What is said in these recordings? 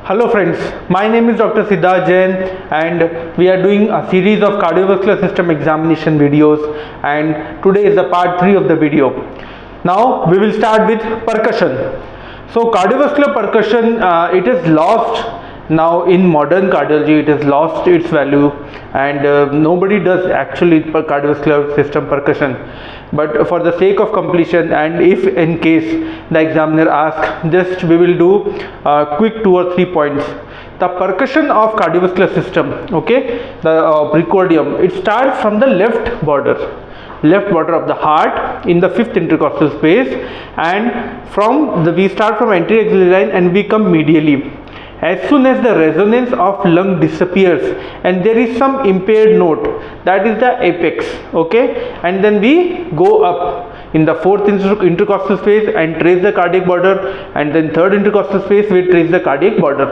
Hello friends, my name is Dr. Siddharth Jain and we are doing a series of cardiovascular system examination videos, and today is the part 3 of the video. Now we will start with percussion. So cardiovascular percussion, it is lost now in modern cardiology. It has lost its value and nobody does actually cardiovascular system percussion. But for the sake of completion, and if in case the examiner asks, just we will do quick 2 or 3 points. The percussion of cardiovascular system, okay, the precordium, it starts from the left border of the heart in the fifth intercostal space, and we start from anterior axillary line and we come medially. As soon as the resonance of lung disappears and there is some impaired note, that is the apex, okay, and then we go up in the fourth intercostal space and trace the cardiac border, and then third intercostal space we trace the cardiac border.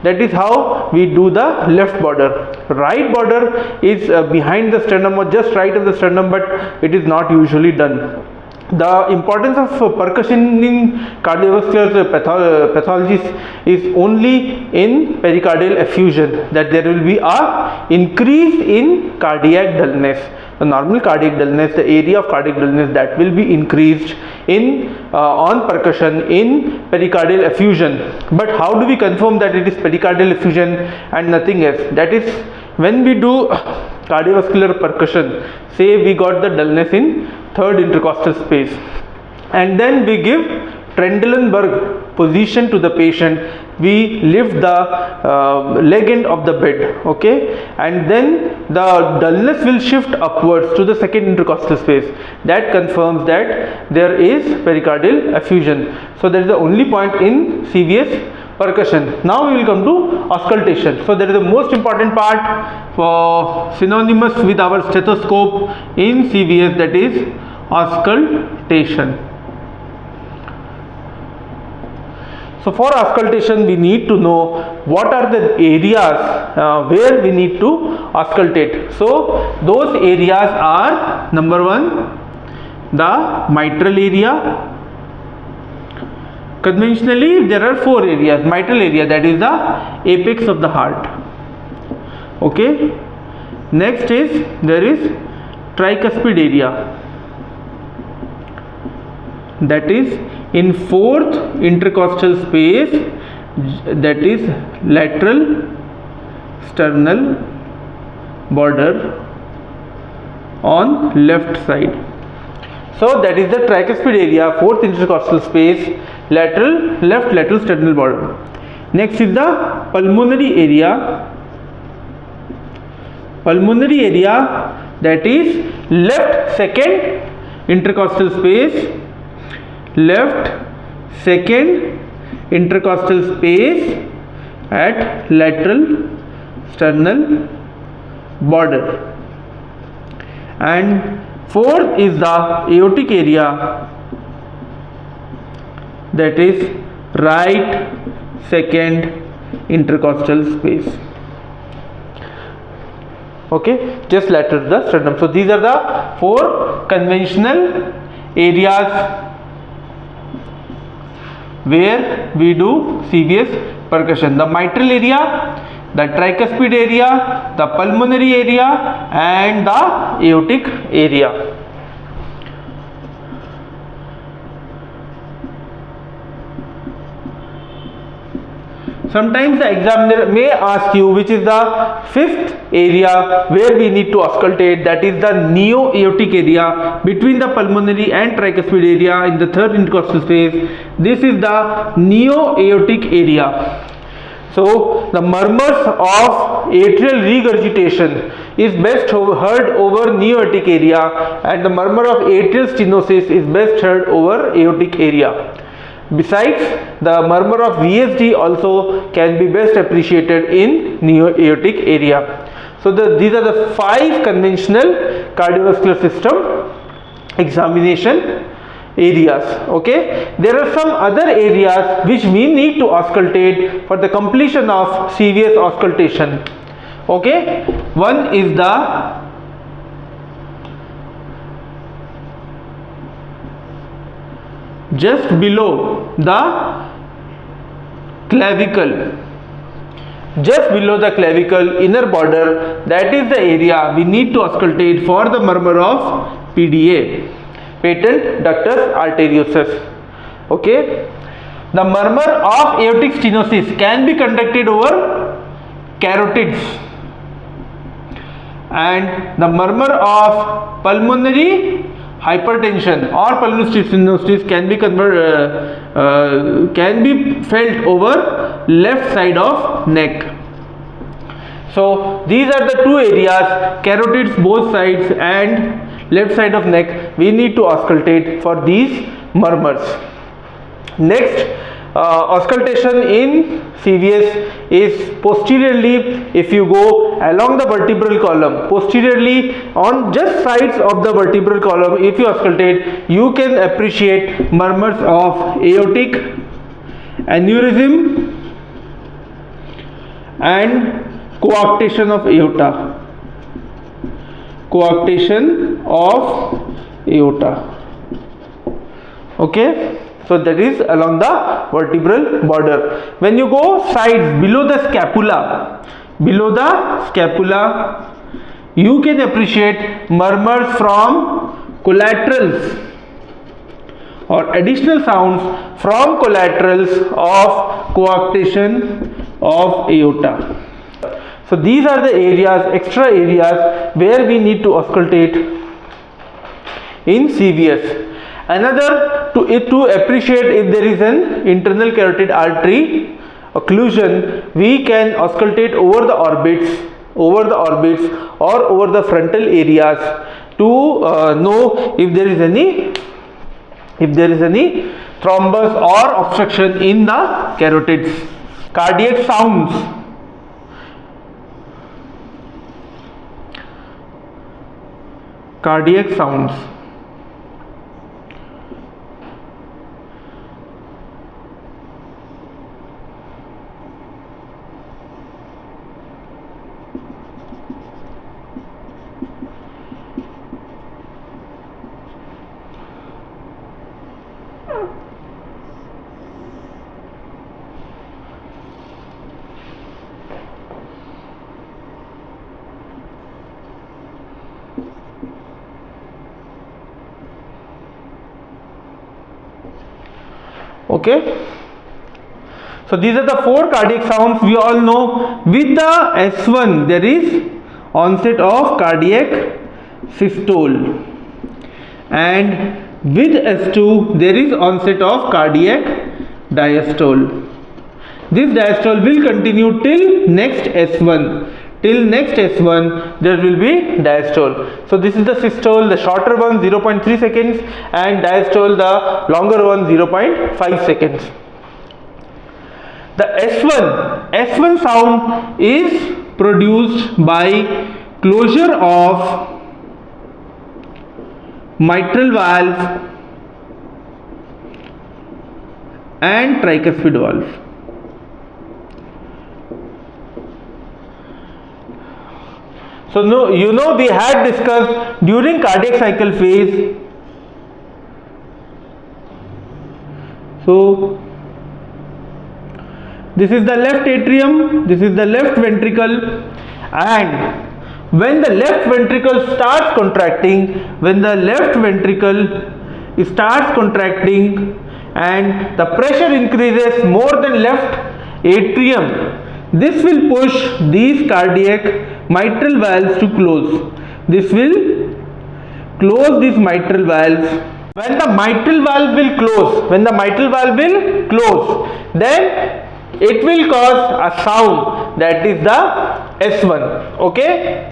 That is how we do the left border. Right border is behind the sternum or just right of the sternum, but it is not usually done. The importance of percussion in cardiovascular pathologies is only in pericardial effusion, that there will be a increase in cardiac dullness. The normal cardiac dullness, the area of cardiac dullness, that will be increased in on percussion in pericardial effusion. But how do we confirm that it is pericardial effusion and nothing else? That is, when we do cardiovascular percussion, say we got the dullness in third intercostal space, and then we give Trendelenburg position to the patient, we lift the leg end of the bed, okay, and then the dullness will shift upwards to the second intercostal space. That confirms that there is pericardial effusion. So that is the only point in CVS percussion. Now we will come to auscultation. So that is the most important part, for synonymous with our stethoscope in CVS, that is auscultation. So for auscultation we need to know what are the areas where we need to auscultate. So those areas are, number 1, the mitral area. Conventionally there are 4 areas. Mitral area, that is the apex of the heart, okay. Next is, there is tricuspid area, that is in fourth intercostal space, that is lateral sternal border on left side. So that is the tricuspid area, fourth intercostal space, left lateral sternal border. Next is the pulmonary area. Pulmonary area, that is left second intercostal space, left second intercostal space at lateral sternal border. And fourth is the aortic area, that is right second intercostal space, okay, just lateral to the sternum. So these are the 4 conventional areas where we do CVS percussion: the mitral area, the tricuspid area, the pulmonary area, and the aortic area. Sometimes the examiner may ask you which is the 5th area where we need to auscultate, that is the neo-aortic area between the pulmonary and tricuspid area in the third intercostal space. This is the neo-aortic area. So the murmurs of atrial regurgitation is best heard over neo-aortic area, and the murmur of atrial stenosis is best heard over aortic area. Besides, the murmur of VSD also can be best appreciated in neo-aortic area. So these are the 5 conventional cardiovascular system examination areas, okay. There are some other areas which we need to auscultate for the completion of CVS auscultation, okay. One is the just below the clavicle, just below the clavicle inner border, that is the area we need to auscultate for the murmur of PDA, patent ductus arteriosus. Okay, the murmur of aortic stenosis can be conducted over carotids, and the murmur of pulmonary hypertension or pulmonary stenosis can be felt over left side of neck. So these are the two areas, carotids both sides and left side of neck, we need to auscultate for these murmurs. Next, auscultation in CVS is posteriorly. If you go along the vertebral column, posteriorly on just sides of the vertebral column, if you auscultate, you can appreciate murmurs of aortic, aneurysm and coarctation of aorta. Coarctation of aorta. Okay. So that is along the vertebral border. When you go sides below the scapula, you can appreciate murmurs from collaterals or additional sounds from collaterals of coarctation of aorta. So these are the areas, extra areas where we need to auscultate in CVS. Another, to appreciate if there is an internal carotid artery occlusion, we can auscultate over the orbits or over the frontal areas to know if there is any thrombus or obstruction in the carotids. Cardiac sounds. Cardiac sounds. Okay, so these are the four cardiac sounds. We all know with the S1 there is onset of cardiac systole, and with S2 there is onset of cardiac diastole. This diastole will continue till next S1. Till next S1 there will be diastole. So this is the systole, the shorter one 0.3 seconds, and diastole, the longer one 0.5 seconds. The S1 sound is produced by closure of mitral valve and tricuspid valve. So we had discussed during cardiac cycle phase. So this is the left atrium, this is the left ventricle, and when the left ventricle starts contracting, and the pressure increases more than left atrium, this will push these cardiac mitral valves to close. This will close these mitral valves. When the mitral valve will close, then it will cause a sound, that is the S1. Okay,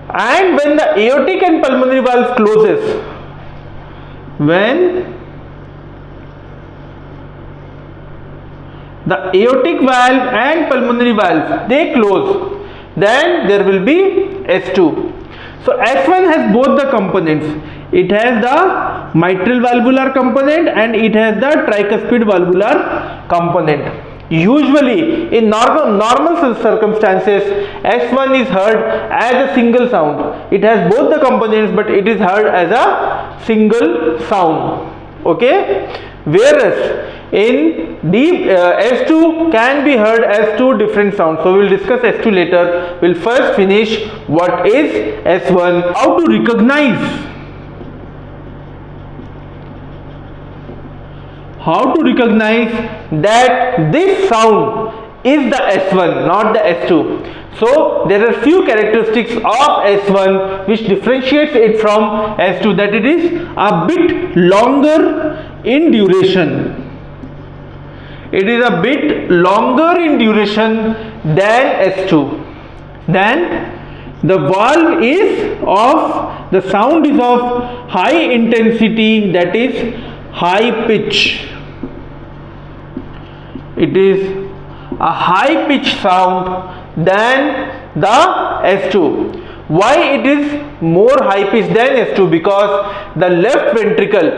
and when the aortic and pulmonary valve closes, when the aortic valve and pulmonary valve they close, then there will be S2. So S1 has both the components. It has the mitral valvular component and it has the tricuspid valvular component. Usually in normal circumstances, S1 is heard as a single sound. It has both the components, but it is heard as a single sound. Okay, whereas in S2 can be heard as two different sounds. So we will discuss S2 later. We'll first finish what is S1, how to recognize that this sound is the S1, not the S2. So there are few characteristics of S1 which differentiates it from S2, that it is a bit longer in duration. It is a bit longer in duration than S2. Then the valve is of, the sound is of high intensity, that is high pitch. It is a high pitch sound than the S2. Why it is more high pitch than S2? Because the left ventricle,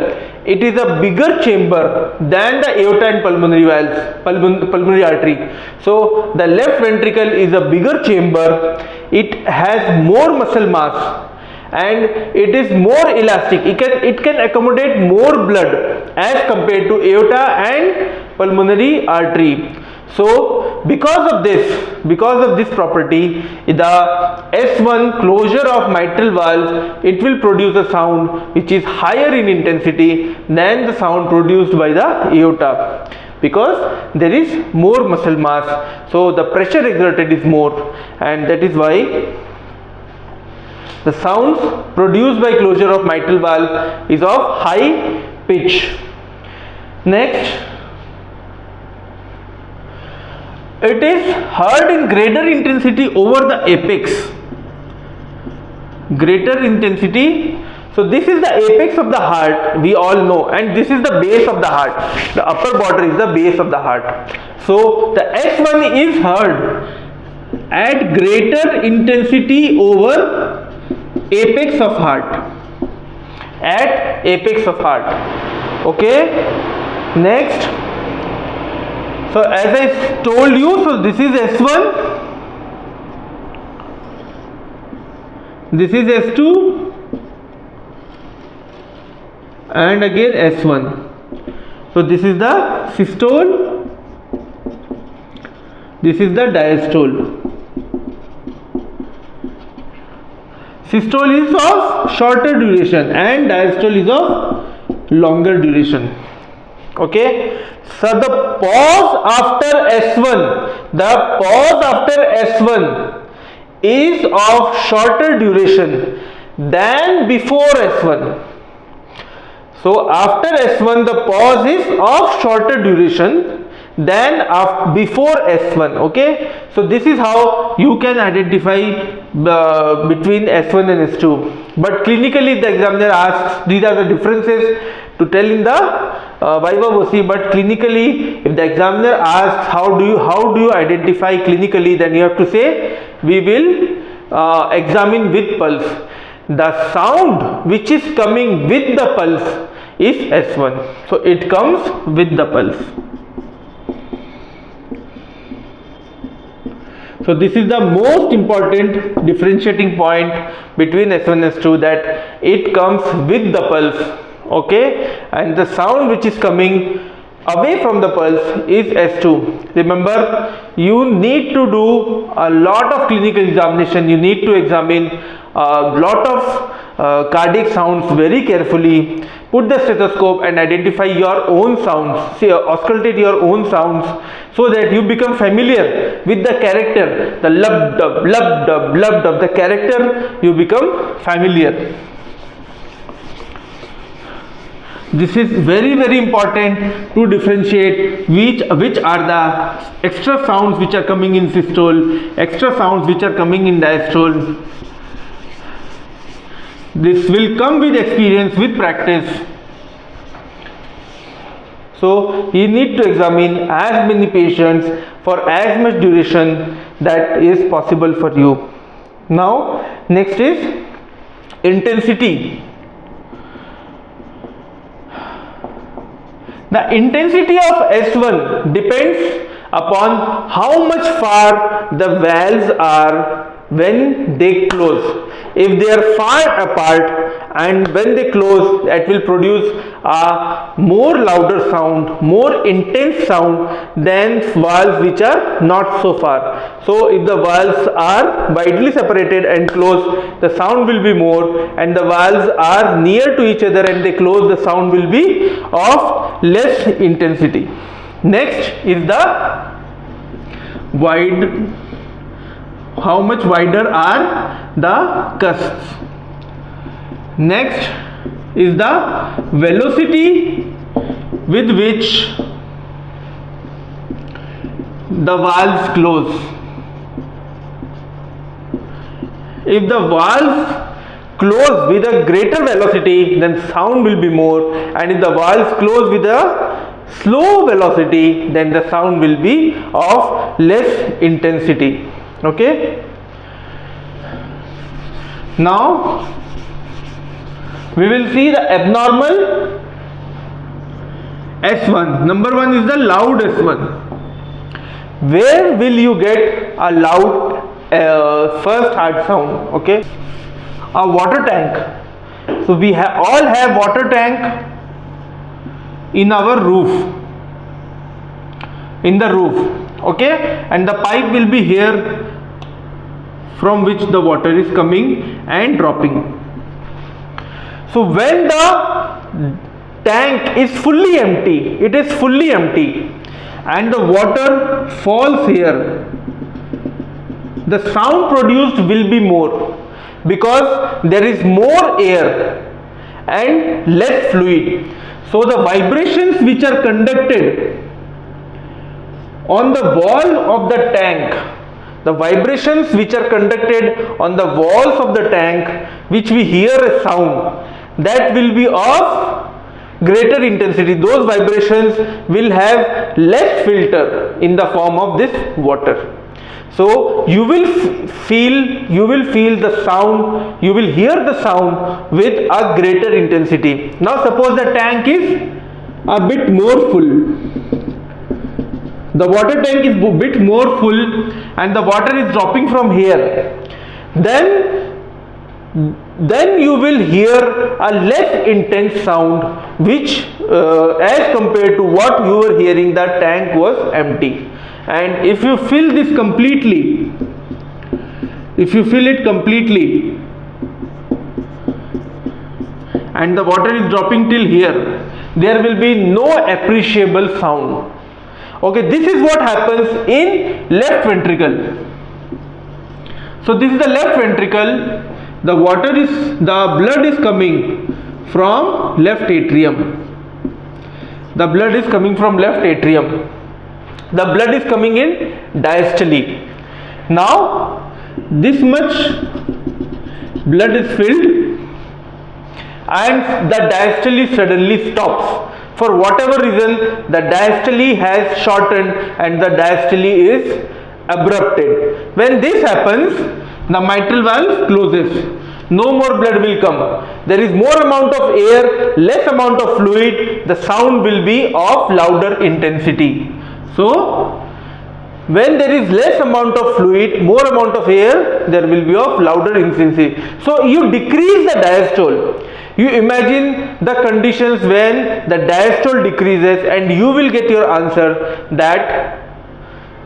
it is a bigger chamber than the aorta and pulmonary valves, pulmonary artery. So the left ventricle is a bigger chamber. It has more muscle mass and it is more elastic. It can accommodate more blood as compared to aorta and pulmonary artery. So because of this property, the S1 closure of mitral valve, it will produce a sound which is higher in intensity than the sound produced by the aorta, because there is more muscle mass, so the pressure exerted is more, and that is why the sounds produced by closure of mitral valve is of high pitch. Next, it is heard in greater intensity over the apex. Greater intensity. So this is the apex of the heart, we all know, and this is the base of the heart. The upper border is the base of the heart. So the S1 is heard at greater intensity over apex of heart. At apex of heart. Okay. Next. So as I told you, so this is S1, this is S2, and again S1. So this is the systole, this is the diastole. Systole is of shorter duration and diastole is of longer duration. Okay. So the pause after S1, is of shorter duration than before S1. So after S1 the pause is of shorter duration than before S1. Okay. So this is how you can identify between S1 and S2. But clinically the examiner asks, these are the differences to tell in the viva voce, but clinically if the examiner asks how do you identify clinically, then you have to say we will examine with pulse. The sound which is coming with the pulse is S1. So it comes with the pulse. So this is the most important differentiating point between S1 and S2, that it comes with the pulse. Okay, and the sound which is coming away from the pulse is S2. Remember, you need to do a lot of clinical examination. You need to examine a lot of cardiac sounds very carefully. Put the stethoscope and identify your own sounds. See, auscultate your own sounds so that you become familiar with the character, the lub dub, the character, you become familiar. This is very important to differentiate which are the extra sounds which are coming in systole, extra sounds which are coming in diastole. This will come with experience, with practice. So you need to examine as many patients for as much duration that is possible for you. Now next is intensity. The intensity of S1 depends upon how much far the valves are when they close. If they are far apart and when they close, that will produce a more louder sound, more intense sound than valves which are not so far. So if the valves are widely separated and closed, the sound will be more, and the valves are near to each other and they close, the sound will be of less intensity. Next is the wide. How much wider are the cusps? Next is the velocity with which the valves close. If the valves close with a greater velocity, then sound will be more, and if the valves close with a slow velocity, then the sound will be of less intensity. Okay, now we will see the abnormal S1. Number one is the loud S1. Where will you get a loud first hard sound? Okay, a water tank. So we all have water tank in our roof, in the roof. Okay, and the pipe will be here from which the water is coming and dropping. So when the tank is fully empty, it is fully empty, and the water falls here, the sound produced will be more, because there is more air and less fluid. So the vibrations which are conducted on the wall of the tank, the vibrations which are conducted on the walls of the tank, which we hear a sound, that will be of greater intensity. Those vibrations will have less filter in the form of this water. So you will feel the sound, you will hear the sound with a greater intensity. Now suppose the tank is a bit more full. The water tank is a bit more full and the water is dropping from here. Then you will hear a less intense sound, which as compared to what you were hearing, the tank was empty. And if you fill this completely, if you fill it completely and the water is dropping till here, there will be no appreciable sound. Okay, this is what happens in left ventricle. So this is the left ventricle. The blood is coming from left atrium. The blood is coming from left atrium. The blood is coming in diastole. Now this much blood is filled and the diastole suddenly stops. For whatever reason, the diastole has shortened and the diastole is abrupted. When this happens, the mitral valve closes. No more blood will come. There is more amount of air, less amount of fluid. The sound will be of louder intensity. So when there is less amount of fluid, more amount of air, there will be of louder intensity. So you decrease the diastole. You imagine the conditions when the diastole decreases and you will get your answer that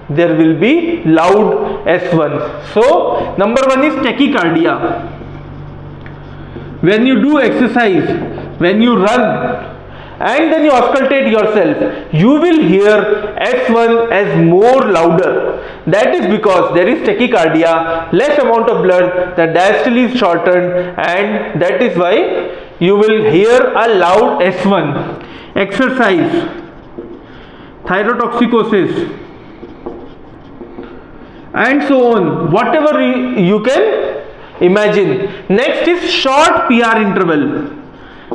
there will be loud S1. So number one is tachycardia. When you do exercise, when you run and then you auscultate yourself, you will hear S1 as more louder. That is because there is tachycardia, less amount of blood, the diastole is shortened, and that is why you will hear a loud S1. Exercise, thyrotoxicosis, and so on, whatever you can imagine. Next is short PR interval.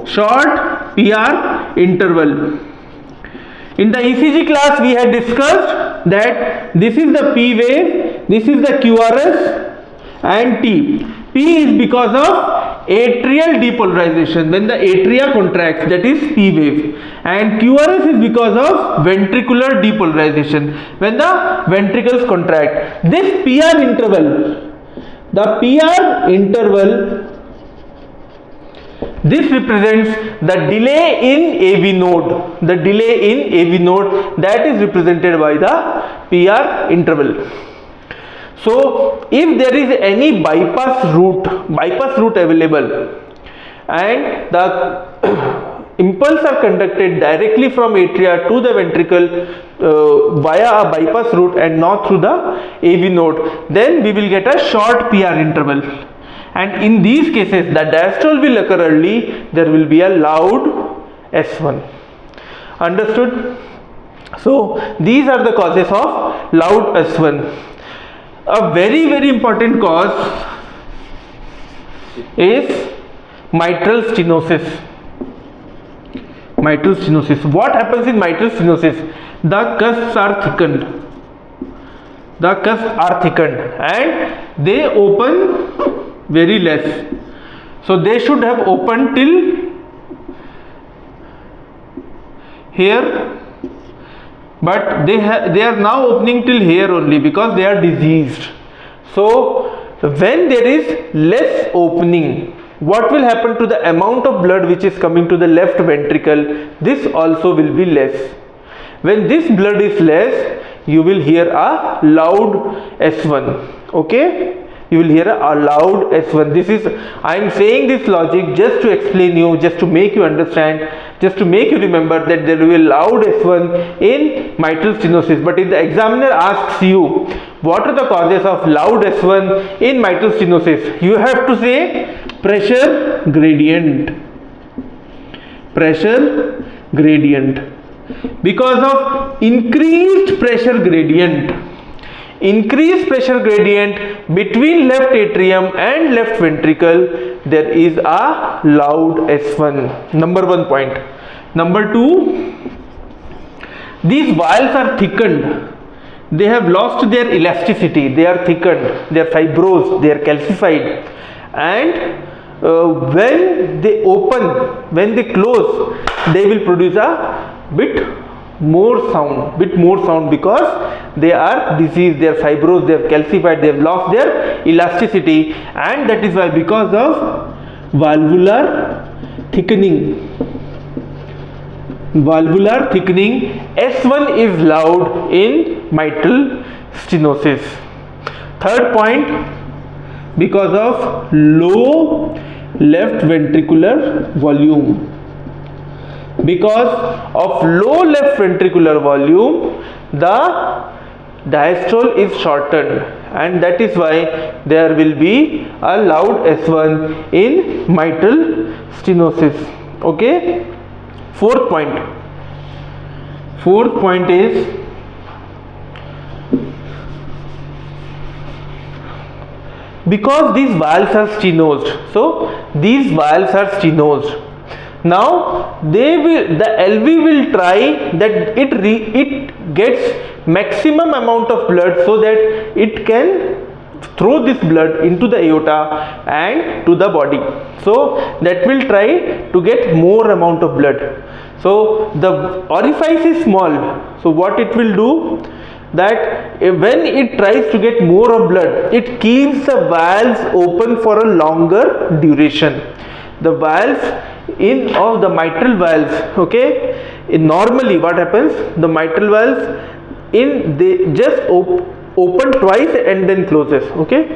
Short PR interval. In the ECG class we had discussed that this is the P wave, this is the QRS and T. P is because of atrial depolarization. When the atria contracts, that is P wave, and QRS is because of ventricular depolarization, when the ventricles contract. This PR interval The PR interval, this represents the delay in AV node. The delay in AV node, that is represented by the PR interval. So if there is any bypass route available and the impulse are conducted directly from atria to the ventricle via a bypass route and not through the AV node, then we will get a short PR interval, and in these cases the diastole will occur early, there will be a loud S1. Understood? So these are the causes of loud S1. A very important cause is mitral stenosis. Mitral stenosis. What happens in mitral stenosis? The cusps are thickened. And they open very less. So they should have opened till here, but they are now opening till here only because they are diseased. So when there is less opening, what will happen to the amount of blood which is coming to the left ventricle? This also will be less. When this blood is less, you will hear a loud S1. Okay, you will hear a loud S1. This is, I am saying this logic just to explain you, just to make you understand, just to make you remember that there will be a loud S1 in mitral stenosis. But if the examiner asks you what are the causes of loud S1 in mitral stenosis, you have to say pressure gradient. Pressure gradient. Because of increased pressure gradient between left atrium and left ventricle, there is a loud S1. Number 1 point. Number 2, these valves are thickened. They have lost their elasticity. They are thickened. They are fibrosed. They are calcified. And when they open, when they close, they will produce a bit more sound because they are diseased, they are fibrosed, they are calcified, they have lost their elasticity, and that is why, because of valvular thickening, S1 is loud in mitral stenosis. Third point, because of low left ventricular volume. Because of low left ventricular volume, the diastole is shortened, and that is why there will be a loud S1 in mitral stenosis. Okay. Fourth point is because these valves are stenosed. So these valves are stenosed. Now the LV will try that it gets maximum amount of blood so that it can throw this blood into the aorta and to the body. So that will try to get more amount of blood. So the orifice is small. So what it will do, that when it tries to get more of blood, it keeps the valves open for a longer duration. The valves of the mitral valves, okay, normally what happens, the mitral valves they just open twice and then closes. Okay,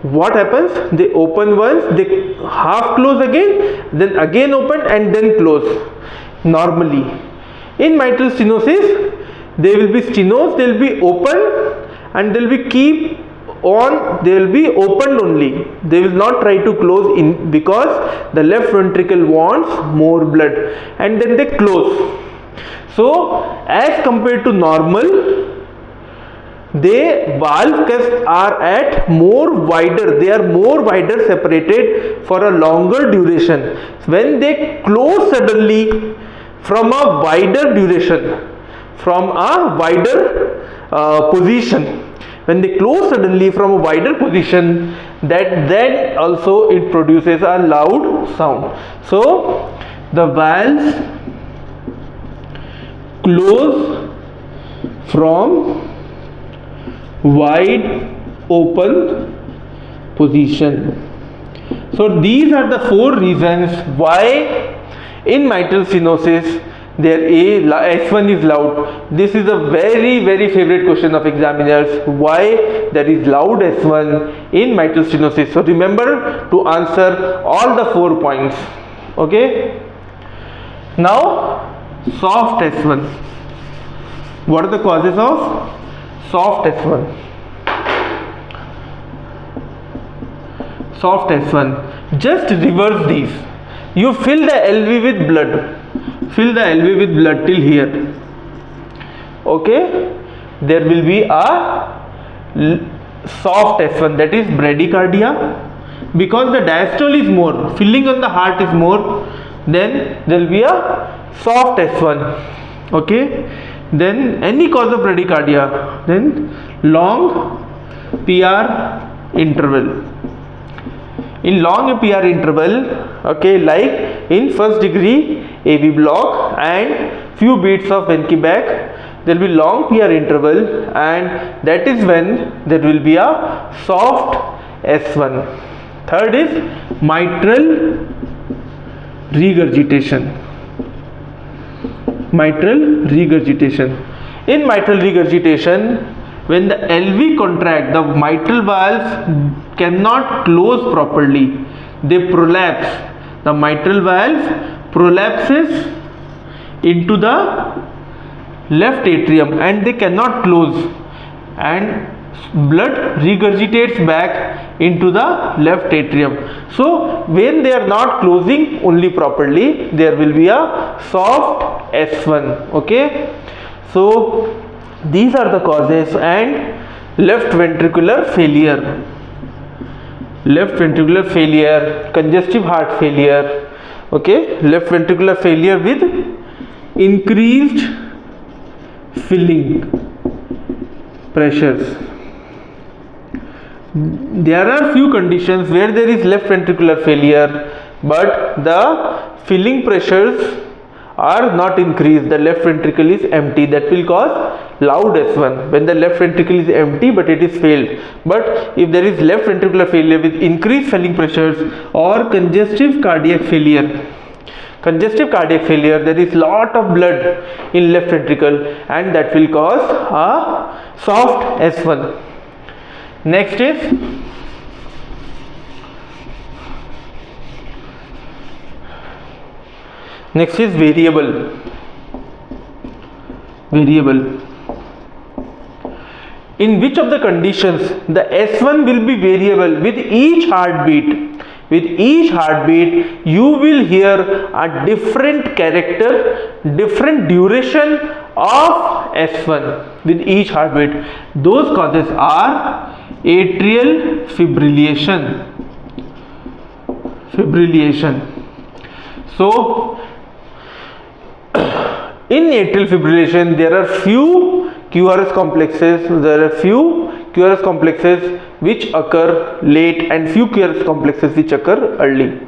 what happens, they open once, they half close again, then again open and then close. Normally in mitral stenosis, they will be stenosed, they will be open, and they will be keep on, they will be opened only, they will not try to close in, because the left ventricle wants more blood, and then they close. So as compared to normal, the valve cusps are at more wider, they are more wider separated for a longer duration. When they close suddenly from a wider duration, from a wider position, when they close suddenly from a wider position, that then also it produces a loud sound. So the valves close from wide open position. So these are the 4 reasons why in mitral stenosis S1 is loud. This is a very favorite question of examiners, why there is loud S1 in mitral stenosis. So remember to answer all the 4 points. Okay. Now soft S1. What are the causes of soft S1? Soft S1. Just reverse these. You fill the LV with blood. Fill the LV with blood till here. Okay. There will be a soft S1, that is bradycardia. Because the diastole is more, filling on the heart is more, then there will be a soft S1. Okay. Then any cause of bradycardia, then long PR interval. In long PR interval, okay, like in first degree AV block and few beats of Wenckebach, there will be long PR interval, and that is when there will be a soft S1. Third is mitral regurgitation. Mitral regurgitation. In mitral regurgitation, when the LV contract, the mitral valves cannot close properly. They prolapse. The mitral valve prolapses into the left atrium and they cannot close, and blood regurgitates back into the left atrium. So when they are not closing only properly, there will be a soft S1. Okay. So these are the causes. And left ventricular failure. Left ventricular failure, congestive heart failure. Okay. Left ventricular failure with increased filling pressures. There are few conditions where there is left ventricular failure, but the filling pressures are not increased. The left ventricle is empty. That will cause loud S1 when the left ventricle is empty but it is failed. But if there is left ventricular failure with increased filling pressures or congestive cardiac failure, there is lot of blood in left ventricle, and that will cause a soft S1. Next is variable. In which of the conditions the S1 will be variable with each heartbeat? With each heartbeat, you will hear a different character, different duration of S1 with each heartbeat. Those causes are atrial fibrillation. So in atrial fibrillation, there are few QRS complexes which occur late and few QRS complexes which occur early.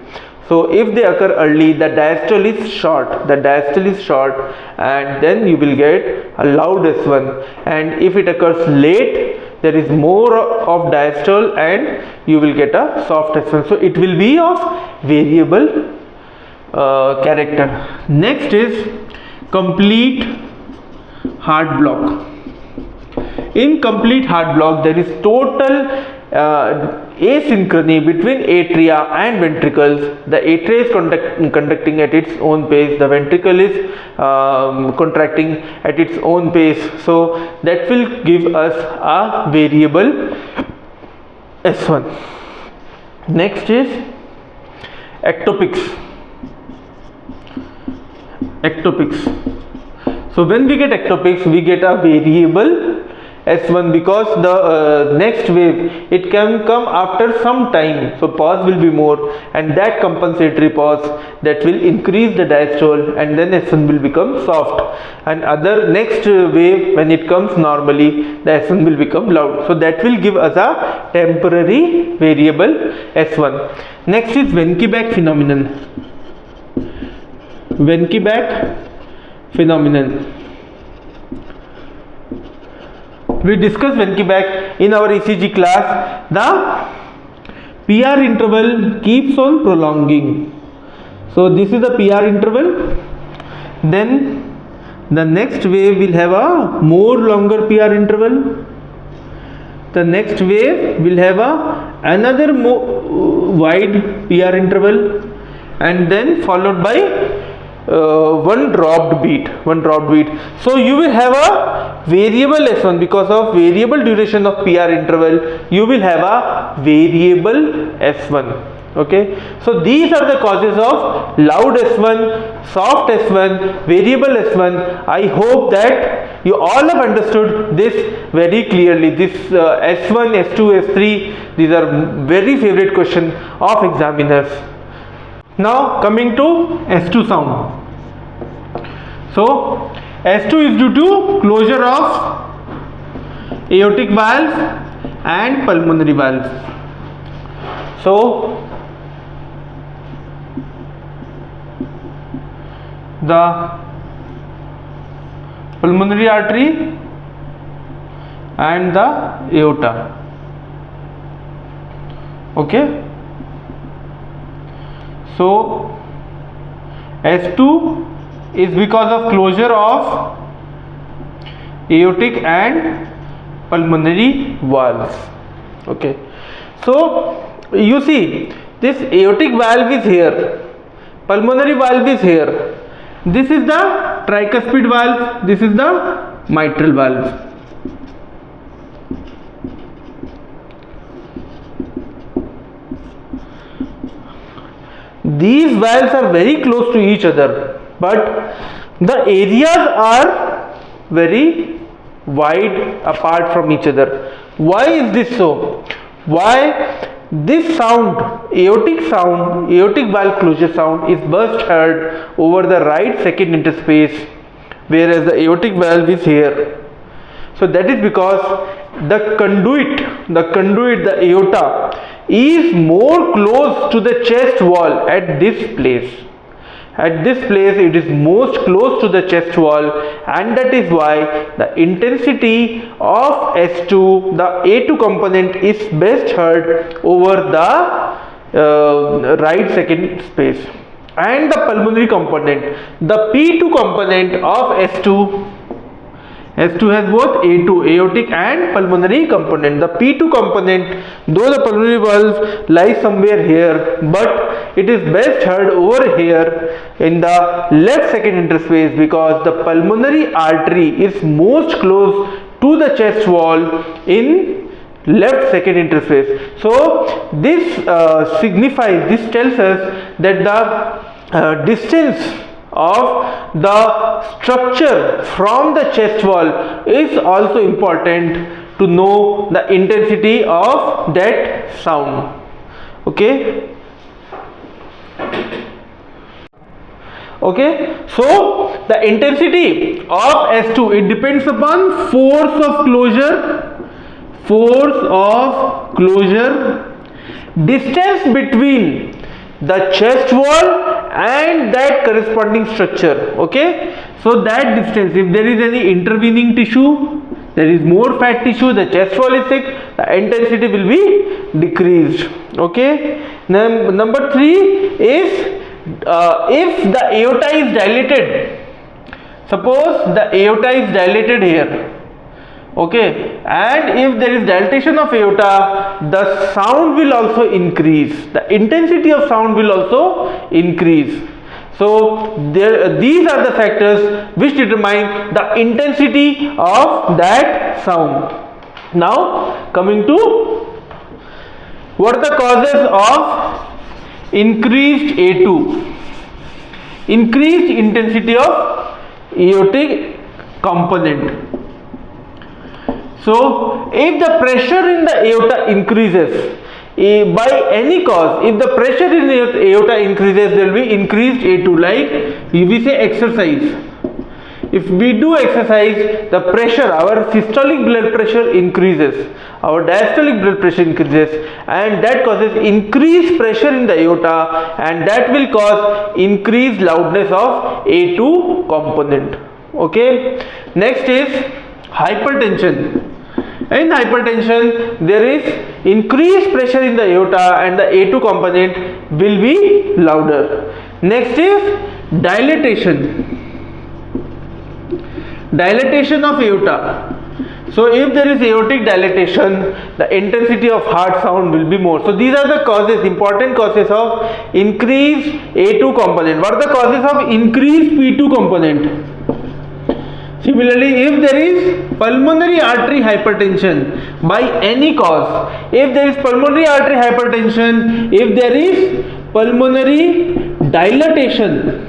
So if they occur early, the diastole is short, and then you will get a loud S1. And if it occurs late, there is more of diastole and you will get a soft S1. So it will be of variable character. Next is complete heart block. In complete heart block, there is total asynchrony between atria and ventricles. The atria is conducting at its own pace, the ventricle is contracting at its own pace. So that will give us a variable S1. Next is ectopics. So when we get ectopics, we get a variable S1 because the next wave, it can come after some time, so pause will be more, and that compensatory pause, that will increase the diastole, and then S1 will become soft, and other next wave, when it comes normally, the S1 will become loud. So that will give us a temporary variable S1. Next is Wenckebach phenomenon. We discussed Wenckebach in our ECG class. The PR interval keeps on prolonging. So this is the PR interval. Then the next wave will have a more longer PR interval. The next wave will have another more wide PR interval, and then followed by one dropped beat. So you will have a variable S1 because of variable duration of PR interval. You will have a variable S1. Okay, so these are the causes of loud S1, soft S1, variable S1. I hope that you all have understood this very clearly. This S1, S2, S3, these are very favorite question of examiners. Now coming to S2 sound. So S2 is due to closure of aortic valve and pulmonary valve. So the pulmonary artery and the aorta. Okay, so S2 is because of closure of aortic and pulmonary valves. Okay, so you see this aortic valve is here, pulmonary valve is here. This is the tricuspid valve, this is the mitral valve. These valves are very close to each other, but the areas are very wide apart from each other. Why is this so? Why? This sound, aortic valve closure sound is best heard over the right second interspace, whereas the aortic valve is here. So that is because the conduit, the aorta is more close to the chest wall at this place. At this place it is most close to the chest wall, and that is why the intensity of S2, the A2 component, is best heard over the right second space. And the pulmonary component, the P2 component of S2 has both A2, aortic and pulmonary component. The P2 component, though the pulmonary valve lies somewhere here, but it is best heard over here in the left second interspace, because the pulmonary artery is most close to the chest wall in left second interface. So this this tells us that the distance of the structure from the chest wall is also important to know the intensity of that sound. Okay. Okay, so the intensity of S2, it depends upon force of closure, distance between the chest wall and that corresponding structure. Okay, so that distance, if there is any intervening tissue, there is more fat tissue, the chest wall is thick, the intensity will be decreased. Okay, now number 3 is if the aorta is dilated. Suppose the aorta is dilated here. Okay, and if there is dilatation of aorta, the sound will also increase, the intensity of sound will also increase. So these are the factors which determine the intensity of that sound. Now coming to what are the causes of increased A2, increased intensity of aortic component. So if the pressure in the aorta increases by any cause, if the pressure in the aorta increases, there will be increased A2. Like we say exercise, if we do exercise, the pressure, our systolic blood pressure increases, our diastolic blood pressure increases, and that causes increased pressure in the aorta, and that will cause increased loudness of A2 component. Okay, next is hypertension. In hypertension, there is increased pressure in the aorta and the A2 component will be louder. Next is dilatation. Dilatation of aorta. So if there is aortic dilatation, the intensity of heart sound will be more. So these are the causes, important causes of increased A2 component. What are the causes of increased P2 component? Similarly, if there is pulmonary artery hypertension by any cause, if there is pulmonary artery hypertension, if there is pulmonary dilatation,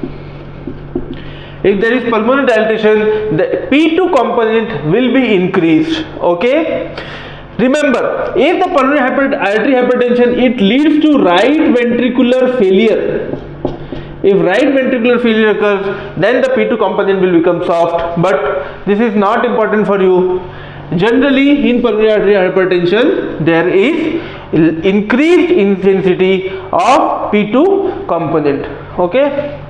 if there is pulmonary dilatation, the P2 component will be increased. Okay. Remember, if the pulmonary artery hypertension, it leads to right ventricular failure. If right ventricular failure occurs, then the P2 component will become soft. But this is not important for you. Generally, in pulmonary artery hypertension, there is increased intensity of P2 component. Okay.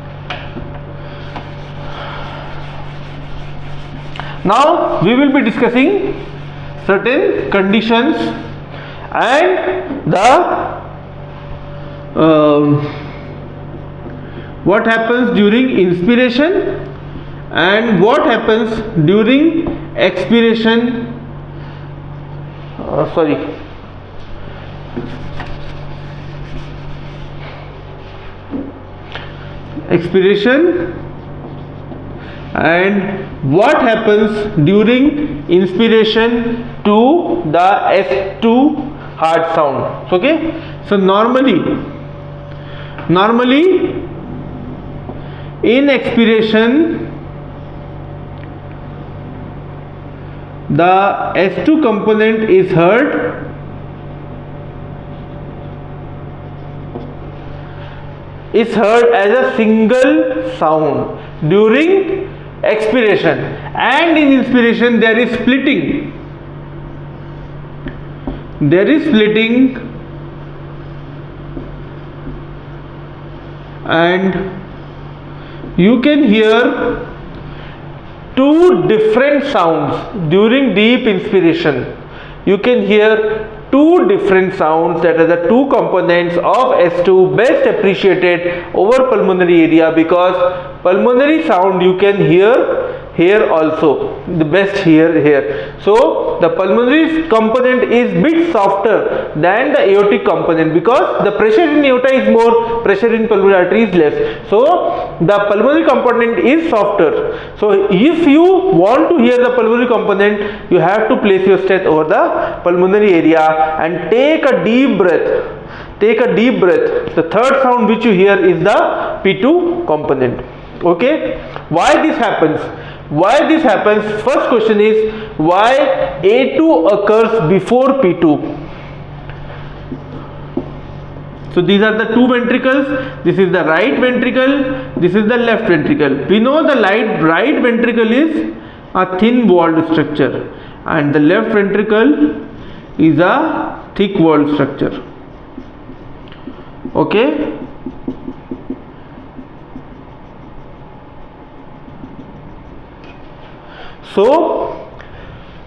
Now we will be discussing certain conditions and the what happens during inspiration and what happens during expiration. Expiration and what happens during inspiration to the S2 heart sound. Okay, so normally in expiration the S2 component is heard as a single sound during expiration, and in inspiration there is splitting. And you can hear two different sounds during deep inspiration. You can hear two different sounds, that are the two components of S2 best appreciated over pulmonary area, because pulmonary sound you can hear here also, the best here. So the pulmonary component is bit softer than the aortic component, because the pressure in aorta is more, pressure in pulmonary artery is less. So the pulmonary component is softer. So if you want to hear the pulmonary component, you have to place your steth over the pulmonary area and take a deep breath. The third sound which you hear is the P2 component. Okay, why this happens? First question is, why A2 occurs before P2? So these are the two ventricles. This is the right ventricle, this is the left ventricle. We know the right ventricle is a thin walled structure and the left ventricle is a thick walled structure. Okay. So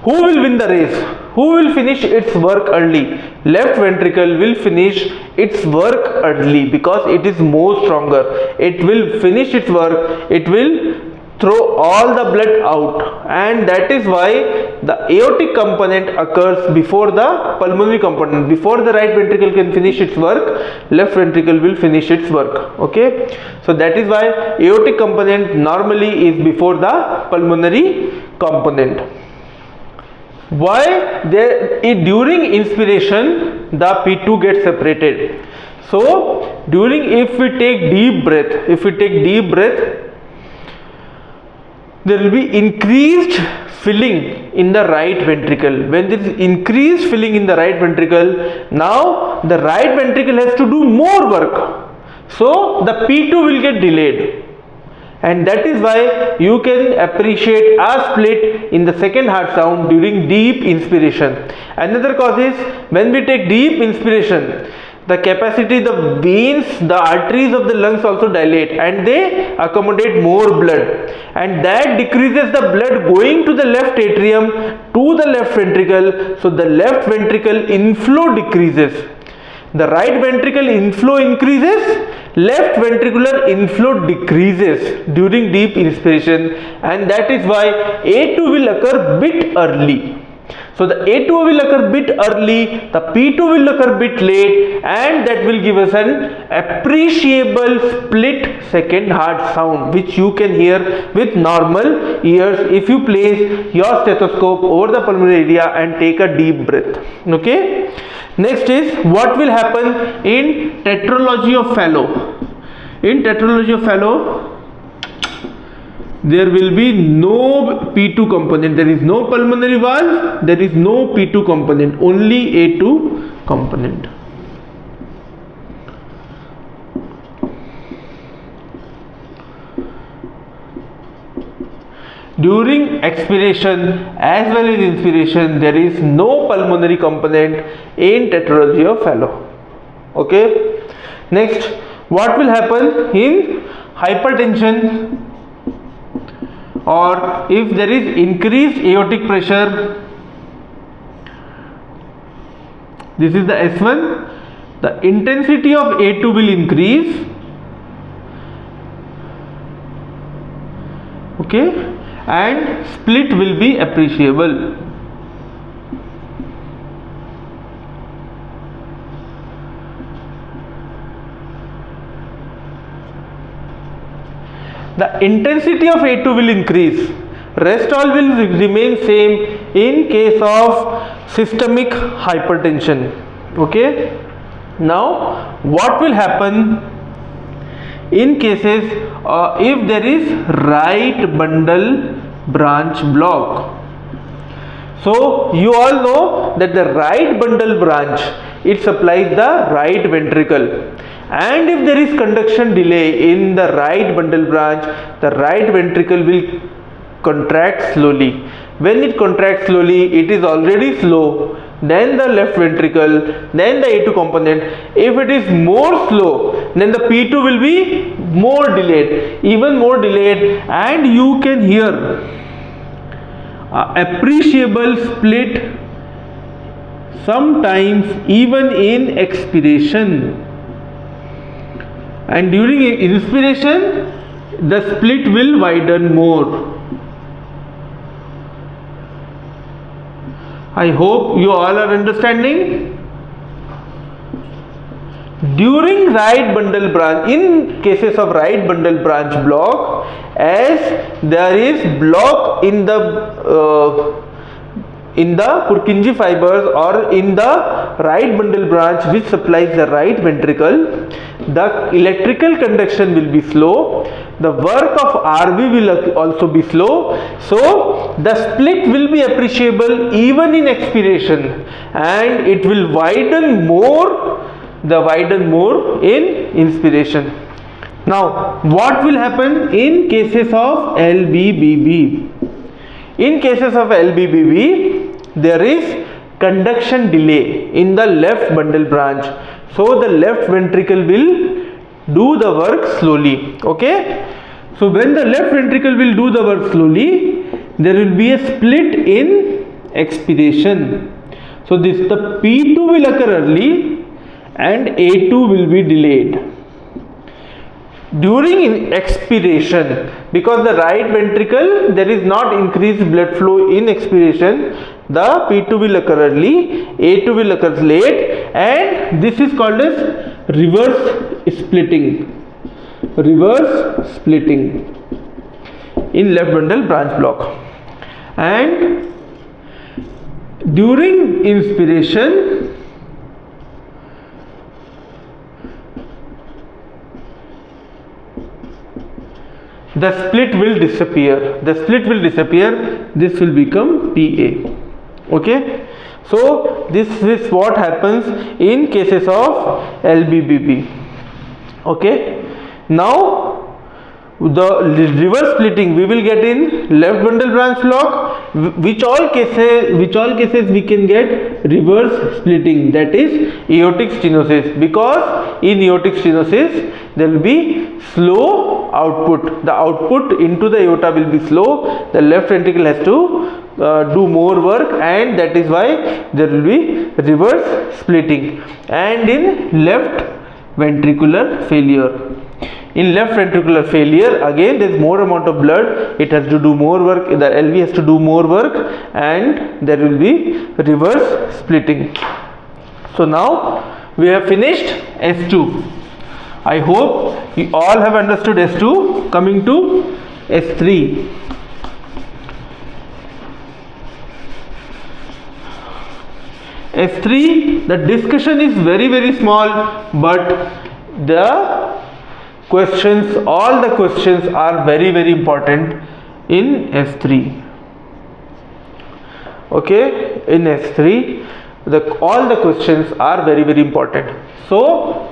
who will win the race? Who will finish its work early? Left ventricle will finish its work early because it is more stronger. It will finish its work. It will throw all the blood out, and that is why the aortic component occurs before the pulmonary component. Before the right ventricle can finish its work, left ventricle will finish its work. Okay, so that is why aortic component normally is before the pulmonary component. Why during inspiration the P2 gets separated? So if we take deep breath, there will be increased filling in the right ventricle. When there is increased filling in the right ventricle, now the right ventricle has to do more work. So the P2 will get delayed. And that is why you can appreciate a split in the second heart sound during deep inspiration. Another cause is when we take deep inspiration, the capacity, the veins, the arteries of the lungs also dilate and they accommodate more blood, and that decreases the blood going to the left atrium to the left ventricle. So the left ventricle inflow decreases, the right ventricle inflow increases, left ventricular inflow decreases during deep inspiration, and that is why A2 will occur bit early. So the A2 will occur bit early, the P2 will occur bit late, and that will give us an appreciable split second heart sound which you can hear with normal ears if you place your stethoscope over the pulmonary area and take a deep breath. Okay. Next is what will happen in tetralogy of Fallot. In tetralogy of Fallot, there will be no P2 component. There is no pulmonary valve, there is no P2 component, only A2 component. During expiration as well as inspiration, there is no pulmonary component in tetralogy of Fallot. Okay. Next, what will happen in hypertension, or if there is increased aortic pressure? This is the S1. The intensity of A2 will increase. Okay. And split will be appreciable. The intensity of A2 will increase, rest all will remain same in case of systemic hypertension. Okay. Now what will happen in cases if there is right bundle branch block? So you all know that the right bundle branch, it supplies the right ventricle, and if there is conduction delay in the right bundle branch, the right ventricle will contract slowly. When it contracts slowly, it is already slow, then the left ventricle, then the A2 component. If it is more slow, then the P2 will be more delayed, even more delayed, and you can hear appreciable split sometimes even in expiration, and during inspiration the split will widen more. I hope you all are understanding. During right bundle branch, in cases of right bundle branch block, as there is block in the Purkinje fibers or in the right bundle branch which supplies the right ventricle, the electrical conduction will be slow, the work of RV will also be slow, so the split will be appreciable even in expiration, and it will widen more in inspiration. Now what will happen in cases of LBBB? In cases of LBBB, there is conduction delay in the left bundle branch, so the left ventricle will do the work slowly. Okay. So when the left ventricle will do the work slowly, there will be a split in expiration. So the P2 will occur early and A2 will be delayed. During expiration, because the right ventricle, there is not increased blood flow in expiration, the P2 will occur early, A2 will occur late, and this is called as reverse splitting in left bundle branch block. And during inspiration, the split will disappear. This will become PA. Okay. So this is what happens in cases of LBBB. Okay. Now the reverse splitting we will get in left bundle branch block, which all cases we can get reverse splitting, that is aortic stenosis, because in aortic stenosis there will be slow output. The output into the aorta will be slow. The left ventricle has to do more work, and that is why there will be reverse splitting. And in left ventricular failure, again there is more amount of blood, it has to do more work, the LV has to do more work, and there will be reverse splitting. So now we have finished S2. I hope you all have understood S2. Coming to S3. S3, the discussion is very small, but the questions, all the questions are very important in S3. Okay, in S3 all the questions are very important. So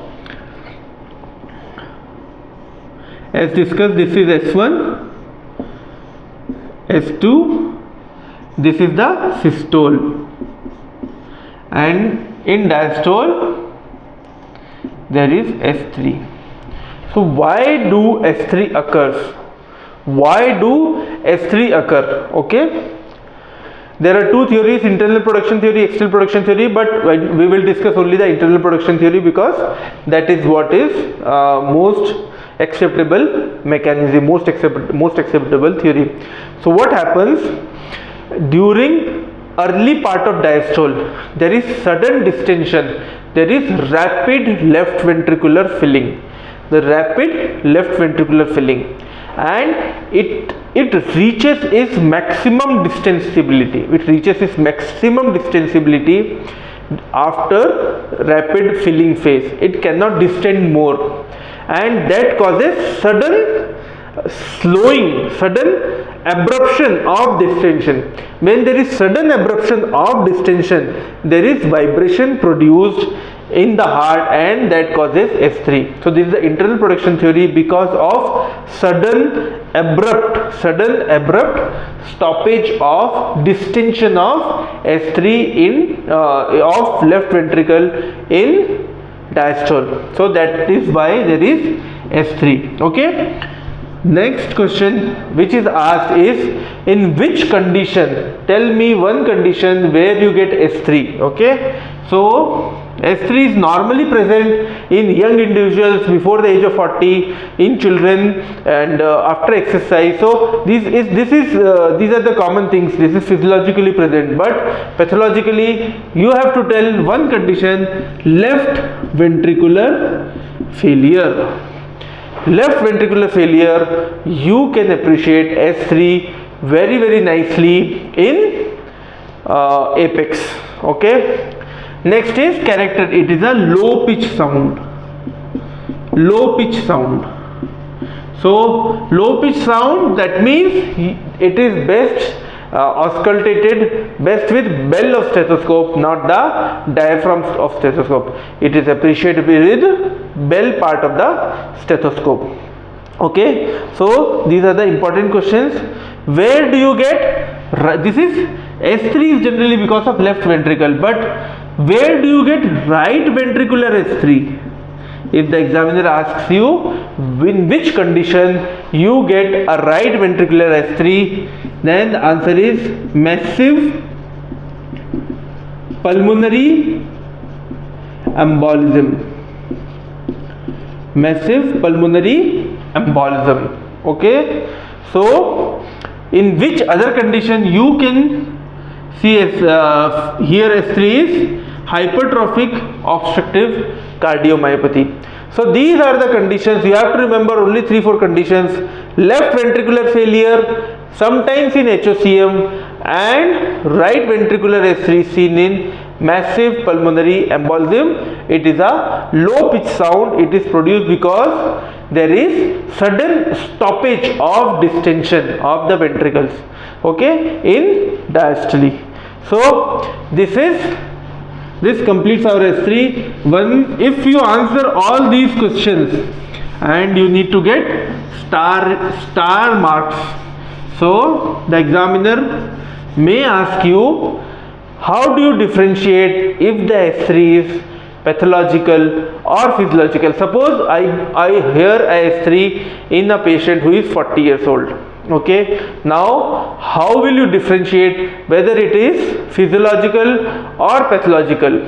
as discussed, this is S1, S2, this is the systole, and in diastole there is S3. So why do S3 occurs? Why do S3 occur? Okay, there are two theories, internal production theory, external production theory, but we will discuss only the internal production theory because that is what is most acceptable mechanism, most acceptable theory. So what happens during early part of diastole? There is sudden distension, there is rapid left ventricular filling, and it reaches its maximum distensibility. After rapid filling phase. It cannot distend more, and that causes sudden slowing, sudden abruption of distension. When there is sudden abruption of distension, there is vibration produced in the heart, and that causes S3. So this is the internal production theory. Because of sudden abrupt stoppage of distension of S3 in of left ventricle in diastole. So that is why there is S3. Okay, next question which is asked is, in which condition, tell me one condition where you get S3. Okay, so S3 is normally present in young individuals before the age of 40, in children, and after exercise. So these are the common things. This is physiologically present, but pathologically you have to tell one condition: left ventricular failure. Left ventricular failure, you can appreciate S3 very nicely in apex. Okay, next is character. It is a low pitch sound. So low pitch sound, that means it is best auscultated best with bell of stethoscope, not the diaphragm of stethoscope. It is appreciated with bell part of the stethoscope. Okay, so these are the important questions. Where do you get this? Is S3 is generally because of left ventricle, but where do you get right ventricular S3? If the examiner asks you in which condition you get a right ventricular S3, then the answer is massive pulmonary embolism. Massive pulmonary embolism. Okay, so in which other condition you can see here S3 is hypertrophic obstructive cardiomyopathy. So these are the conditions. You have to remember only 3-4 conditions: left ventricular failure, sometimes in HOCM, and right ventricular S3 seen in massive pulmonary embolism. It is a low pitch sound. It is produced because there is sudden stoppage of distension of the ventricles, okay, in diastole. So this completes our S3. If you answer all these questions, and you need to get star marks. So the examiner may ask you, how do you differentiate if the S3 is pathological or physiological? Suppose I hear a S3 in a patient who is 40 years old. Okay, now how will you differentiate whether it is physiological or pathological?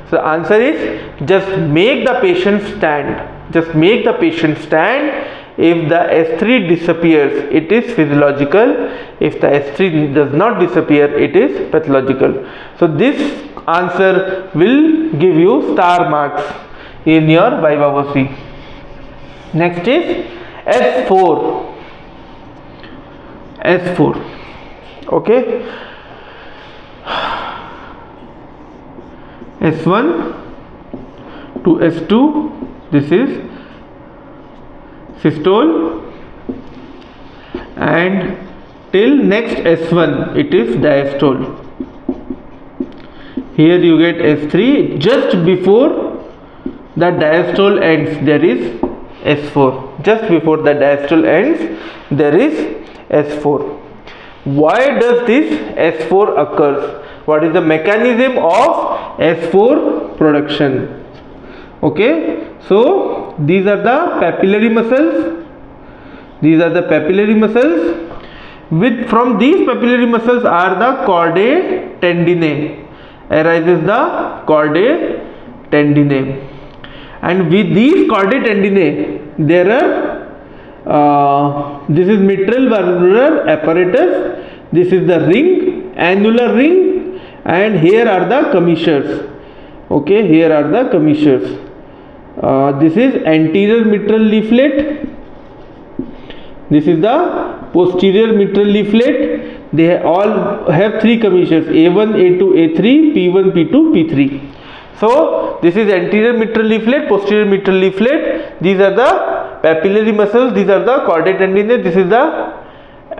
So the answer is, just make the patient stand. Just make the patient stand. If the S3 disappears, it is physiological. If the S3 does not disappear, it is pathological. So this answer will give you star marks in your Viva VOC. Next is S4. S4. Okay. S1 to S2, this is systole, and till next S1 it is diastole. Here you get S3, just before the diastole ends there is S4. Just before the diastole ends there is S4. Why does this S4 occurs? What is the mechanism of S4 production? Okay, so these are the papillary muscles. These are the papillary muscles. From these papillary muscles are the chordae tendineae. Arises the chordae tendineae. And with these chordae tendineae, there are this is mitral valvular apparatus. This is the ring, annular ring, and here are the commissures. Okay, here are the commissures. This is anterior mitral leaflet. This is the posterior mitral leaflet. They all have three commissures: A1, A2, A3, P1, P2, P3. So this is anterior mitral leaflet, posterior mitral leaflet. These are the papillary muscles. These are the chordae tendineae. This is the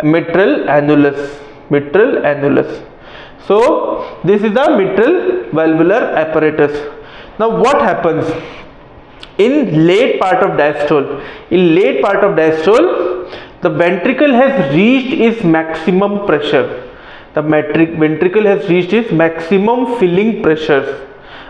mitral annulus. Mitral annulus. So this is the mitral valvular apparatus. Now what happens in late part of diastole? In late part of diastole, the ventricle has reached its maximum pressure. The ventricle has reached its maximum filling pressure.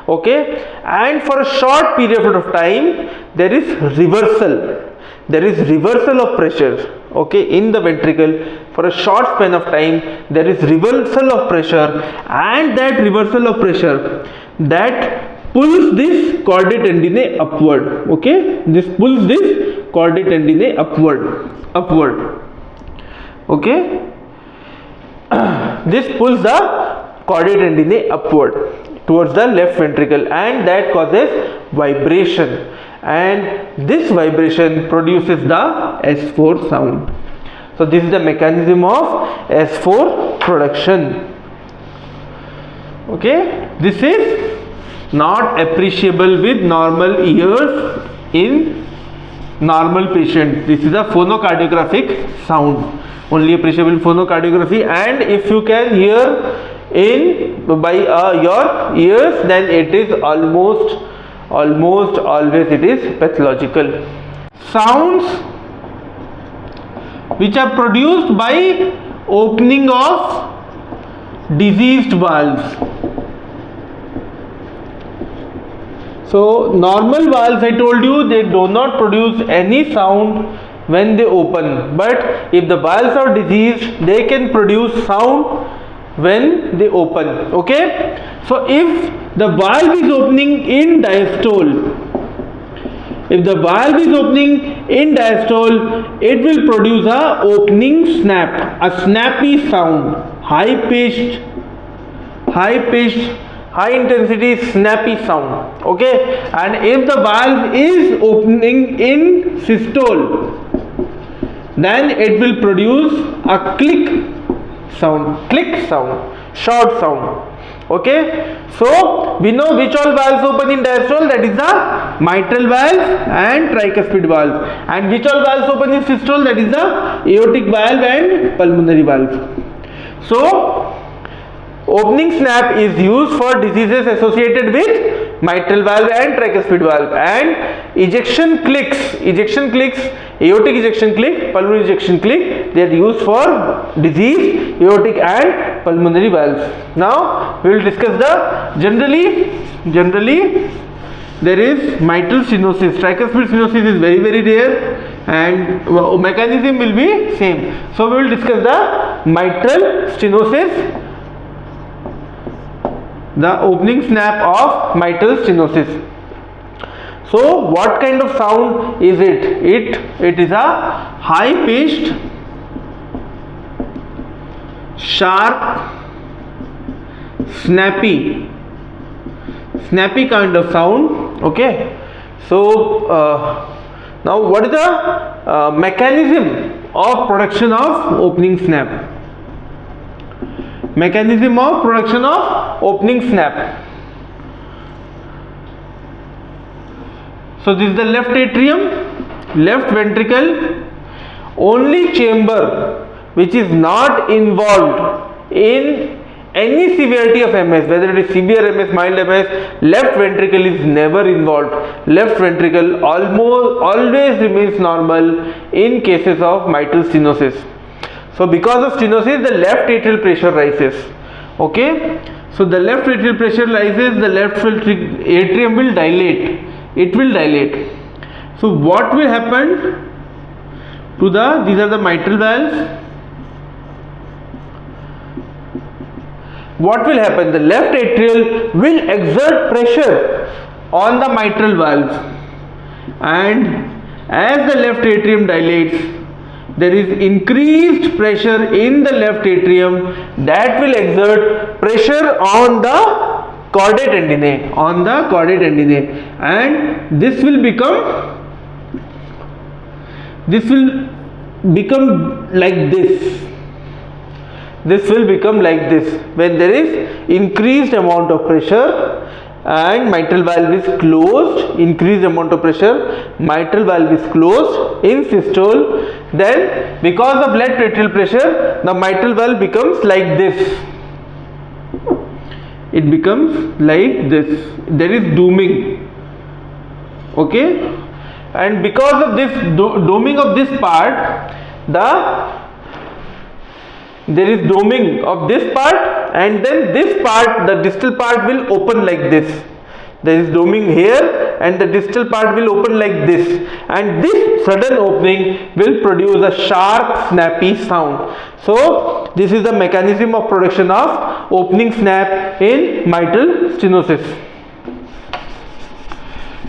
Okay, and for a short period of time there is reversal. There is reversal of pressure. Okay, in the ventricle for a short span of time there is reversal of pressure, and that reversal of pressure that pulls this chordae tendineae upward. Okay, this pulls this chordae tendineae upward. Okay, this pulls the chordae tendineae upward towards the left ventricle, and that causes vibration, and this vibration produces the S4 sound. So this is the mechanism of S4 production. Okay, this is not appreciable with normal ears in normal patient. This is a phonocardiographic sound, only appreciable in phonocardiography, and if you can hear by your ears, then it is almost always it is pathological. Sounds which are produced by opening of diseased valves. So normal valves, I told you, they do not produce any sound when they open, but if the valves are diseased, they can produce sound when they open. Okay, so if the valve is opening in diastole, it will produce a opening snap, a snappy sound, high pitched, high intensity snappy sound. Okay, and if the valve is opening in systole, then it will produce a click sound, short sound. Okay, so we know which all valves open in diastole, that is the mitral valve and tricuspid valve, and which all valves open in systole, that is the aortic valve and pulmonary valve. So opening snap is used for diseases associated with mitral valve and tricuspid valve, and ejection clicks aortic ejection click, pulmonary ejection click, they are used for diseased aortic and pulmonary valves. Now we will discuss the generally there is mitral stenosis. Tricuspid stenosis is very rare and mechanism will be same. So we will discuss the mitral stenosis, the opening snap of mitral stenosis. So what kind of sound is it? It is a high pitched, sharp, snappy kind of sound. Okay, so now what is the mechanism of production of opening snap? Mechanism of production of opening snap. So this is the left atrium, left ventricle, only chamber which is not involved in any severity of MS, whether it is severe MS, mild MS, left ventricle is never involved. Left ventricle always remains normal in cases of mitral stenosis. So because of stenosis, the left atrial pressure rises. Okay, so the left atrial pressure rises, the left atrium will dilate. It will dilate. So what will happen to these are the mitral valves. What will happen? The left atrial will exert pressure on the mitral valve, and as the left atrium dilates, there is increased pressure in the left atrium that will exert pressure on the caudate tendineae, and this will become like this. This will become like this when there is increased amount of pressure and mitral valve is closed. Increased amount of pressure, mitral valve is closed in systole. Then because of left atrial pressure, the mitral valve becomes like this. It becomes like this. There is doming. Okay, and because of this doming of this part, there is doming of this part, and then this part, the distal part will open like this. There is doming here and the distal part will open like this, and this sudden opening will produce a sharp snappy sound. So this is the mechanism of production of opening snap in mitral stenosis.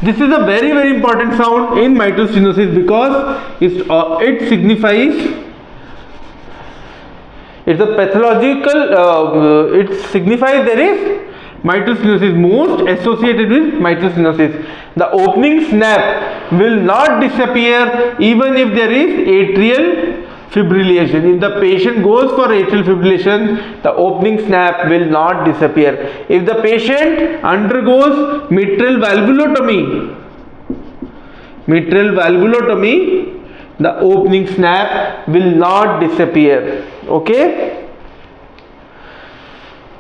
This is a very important sound in mitral stenosis because it signifies, it's a pathological, it signifies there is mitral stenosis most associated with mitral stenosis. The opening snap will not disappear even if there is atrial fibrillation. If the patient goes for atrial fibrillation, the opening snap will not disappear. If the patient undergoes mitral valvulotomy, the opening snap will not disappear. Okay,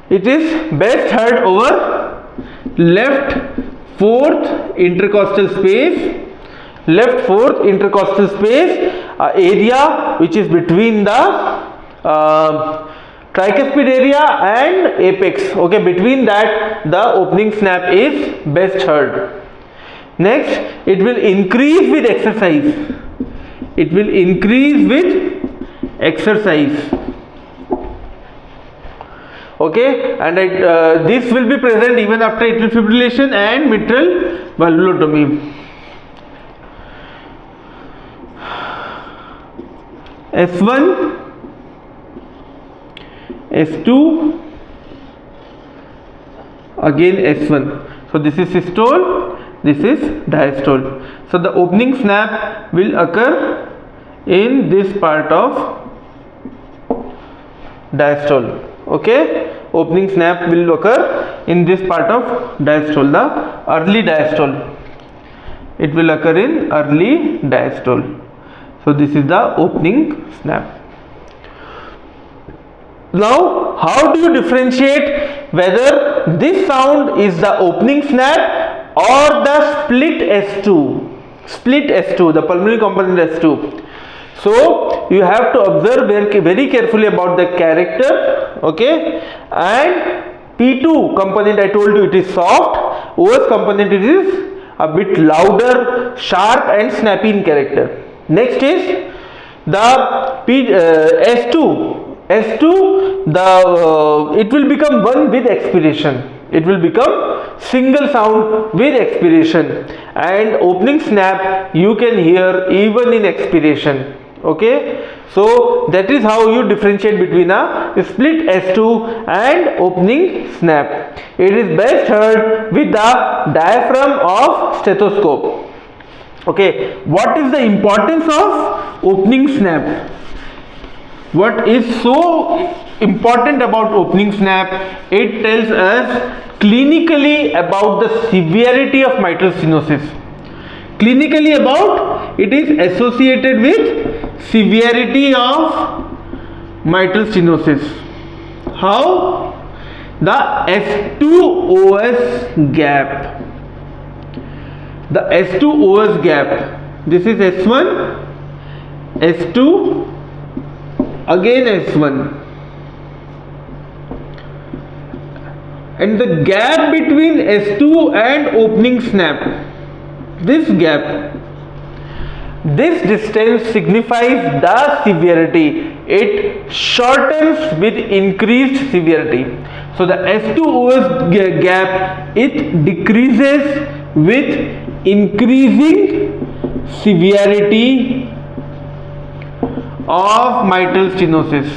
it is best heard over left fourth intercostal space, area which is between the tricuspid area and apex. Okay, between that the opening snap is best heard. Next, it will increase with exercise. Okay, and this will be present even after atrial fibrillation and mitral valvulotomy. S1, S2, again S1. So this is systole, this is diastole. So the opening snap will occur in this part of diastole. Okay, opening snap will occur in this part of diastole, the early diastole. It will occur in early diastole. So this is the opening snap. Now, how do you differentiate whether this sound is the opening snap or the split S2? split S2, the pulmonary component S2. So you have to observe very carefully about the character, okay. And P2 component, I told you it is soft. OS component, it is a bit louder, sharp and snappy in character. Next is the S2. It will become one with expiration. It will become single sound with expiration, and opening snap you can hear even in expiration. Okay, so that is how you differentiate between a split S2 and opening snap. It is best heard with the diaphragm of stethoscope. Okay, what is the importance of opening snap? What is so important about opening snap? It tells us clinically about the severity of mitral stenosis. Clinically about, it is associated with severity of mitral stenosis. How? The S2-OS gap. The S2-OS gap. This is S1, S2, again S1. And the gap between S2 and opening snap, this gap, this distance signifies the severity. It shortens with increased severity. So the S2-OS gap, it decreases with increasing severity of mitral stenosis.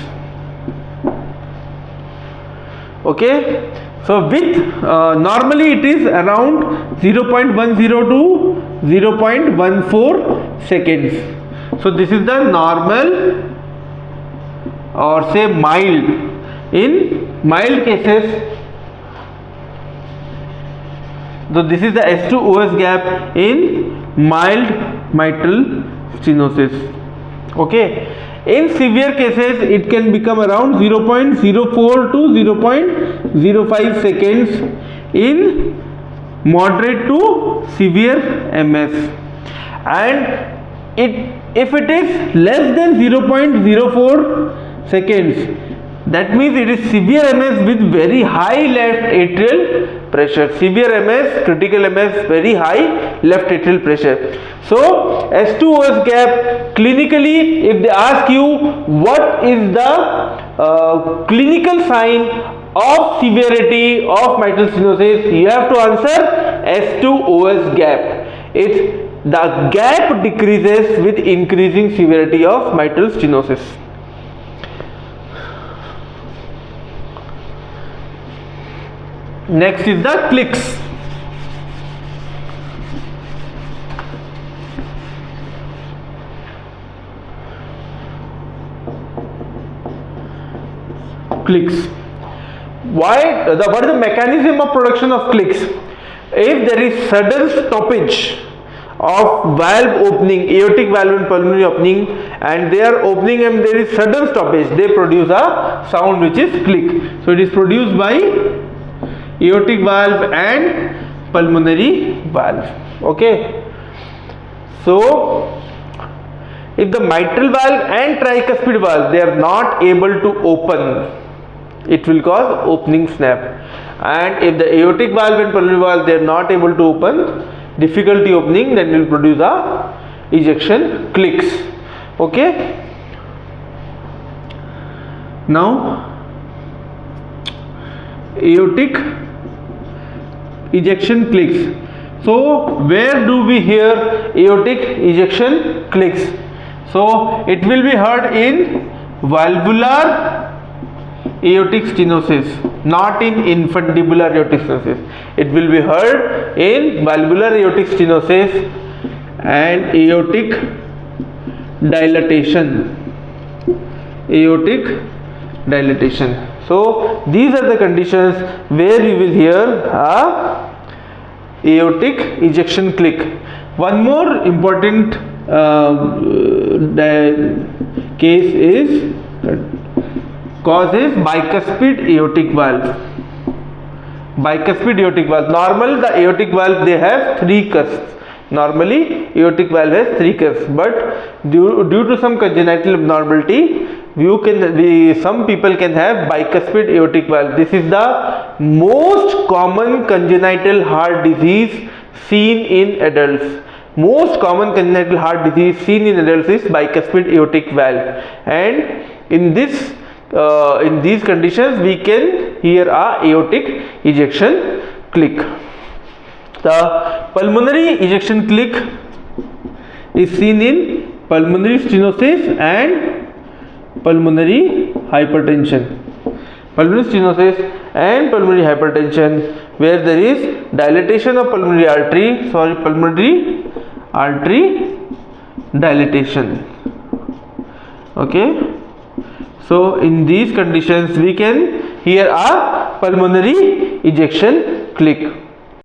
Okay, so with normally it is around 0.10 to 0.14 seconds. So this is the normal, or say mild. In mild cases, so this is the S2-OS gap in mild mitral stenosis. Okay, in severe cases it can become around 0.04 to 0.05 seconds in moderate to severe MS, and if it is less than 0.04 seconds, that means it is severe MS with very high left atrial pressure. Severe MS, critical MS, very high left atrial pressure. So S2-OS gap, clinically, if they ask you what is the clinical sign of severity of mitral stenosis, you have to answer S2-OS gap. The gap decreases with increasing severity of mitral stenosis. Next is the clicks. Clicks. What is the mechanism of production of clicks? If there is sudden stoppage of valve opening, aortic valve and pulmonary opening, and they are opening and there is sudden stoppage, they produce a sound which is click. So it is produced by aortic valve and pulmonary valve. Okay, so if the mitral valve and tricuspid valve, they are not able to open, it will cause opening snap. And if the aortic valve and pulmonary valve, they are not able to open, difficulty opening, then will produce a ejection clicks. Okay, now aortic ejection clicks. So where do we hear aortic ejection clicks? So it will be heard in valvular aortic stenosis, not in infundibular aortic stenosis. It will be heard in valvular aortic stenosis and aortic dilatation. Aortic dilatation. So these are the conditions where you will hear a aortic ejection click. One more important case is cause is bicuspid aortic valve. Bicuspid aortic valve. Normal the aortic valve, they have three cusps. Normally aortic valve has 3 curves, but due to some congenital abnormality, some people can have bicuspid aortic valve. This is the most common congenital heart disease seen in adults. Most common congenital heart disease seen in adults is bicuspid aortic valve, and in these conditions we can hear a aortic ejection click. The pulmonary ejection click is seen in pulmonary stenosis and pulmonary hypertension. Pulmonary stenosis and pulmonary hypertension, where there is dilatation of pulmonary artery dilatation. Okay, so in these conditions we can hear a pulmonary ejection click.